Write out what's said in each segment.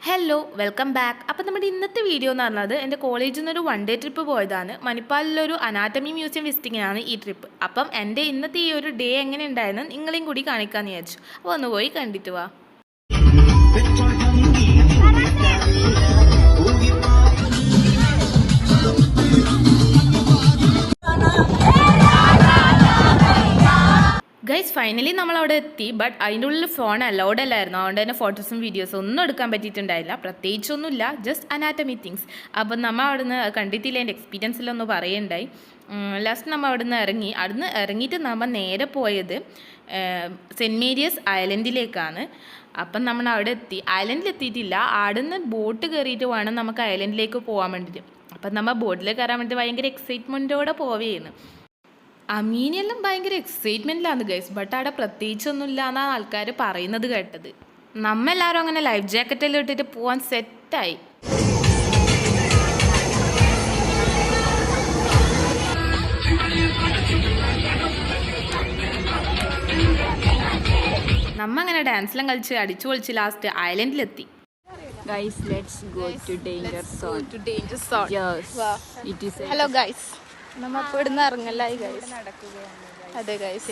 Hello welcome back. അപ്പോൾ നമ്മുടെ ഇന്നത്തെ വീഡിയോ എന്ന് പറഞ്ഞത് എൻ്റെ കോളേജിൽ നിന്നൊരു വൺ ഡേ ട്രിപ്പ് പോയതാണ്. മണിപ്പാലിലൊരു അനാറ്റമി മ്യൂസിയം വിസിറ്റിങ്ങിനാണ് ഈ ട്രിപ്പ്. അപ്പം എൻ്റെ ഇന്നത്തെ ഈ ഒരു ഡേ എങ്ങനെ ഉണ്ടായെന്ന് നിങ്ങളെയും കൂടി കാണിക്കാമെന്ന് വിചാരിച്ചു. അപ്പോൾ ഒന്ന് പോയി കണ്ടിട്ട് വാ. ഗൈസ് ഫൈനലി നമ്മളവിടെ എത്തി. ബട്ട് അതിൻ്റെ ഉള്ളിൽ ഫോൺ അലൗഡ് അല്ലായിരുന്നു. അതുകൊണ്ട് തന്നെ ഫോട്ടോസും വീഡിയോസും ഒന്നും എടുക്കാൻ പറ്റിയിട്ടുണ്ടായില്ല. പ്രത്യേകിച്ചൊന്നുമില്ല, ജസ്റ്റ് അനാറ്റമി തിങ്സ്. അപ്പം നമ്മൾ അവിടുന്ന് കണ്ടിട്ടില്ല, എൻ്റെ എക്സ്പീരിയൻസിലൊന്ന് പറയുണ്ടായി. ലാസ്റ്റ് നമ്മൾ അവിടുന്ന് ഇറങ്ങിയിട്ട് നമ്മൾ നേരെ പോയത് സെൻറ്റ് മേരീസ് ഐലൻഡിലേക്കാണ്. അപ്പം നമ്മൾ അവിടെ എത്തി. ഐലൻഡിൽ എത്തിയിട്ടില്ല, അവിടുന്ന് ബോട്ട് കയറിയിട്ട് വേണം നമുക്ക് ഐലൻഡിലേക്ക് പോകാൻ വേണ്ടിയിട്ട്. അപ്പം നമ്മൾ ബോട്ടിൽ കയറാൻ വേണ്ടിയിട്ട് ഭയങ്കര എക്സൈറ്റ്മെൻറ്റോടെ പോവുകയായിരുന്നു. അമീനെല്ലാം ഭയങ്കര എക്സൈറ്റ്മെൻറ്റിലാണ് ഗൈസ്. ബട്ട് അവിടെ പ്രത്യേകിച്ചൊന്നുമില്ല എന്നാണ് ആൾക്കാർ പറയുന്നത് കേട്ടത്. നമ്മെല്ലാവരും അങ്ങനെ ലൈഫ് ജാക്കറ്റെല്ലാം ഇട്ടിട്ട് പോകാൻ സെറ്റായി. നമ്മ അങ്ങനെ ഡാൻസെല്ലാം കളിച്ച് അടിച്ചു പൊളിച്ച് last ഐലൻഡിലെത്തി. Guys, let's go to danger zone. Yes. Wow. It is. Hello guys, നമ്മ ഇപ്പോൾ ഇവിടുന്ന് ഇറങ്ങലായി ഗൈസ്. അതെ ഗൈസ്,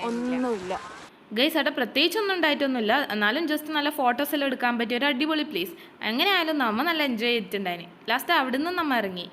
ഒന്നുമില്ല ഗൈസ്. അവിടെ പ്രത്യേകിച്ചൊന്നും ഉണ്ടായിട്ടൊന്നുമില്ല, എന്നാലും ജസ്റ്റ് നല്ല ഫോട്ടോസ് എല്ലാം എടുക്കാൻ പറ്റിയ ഒരു അടിപൊളി പ്ലേസ്. എങ്ങനെയായാലും നമ്മ നല്ല എൻജോയ് ചെയ്തിട്ടുണ്ടായിന്. ലാസ്റ്റ് അവിടെ നിന്ന് നമ്മ ഇറങ്ങി.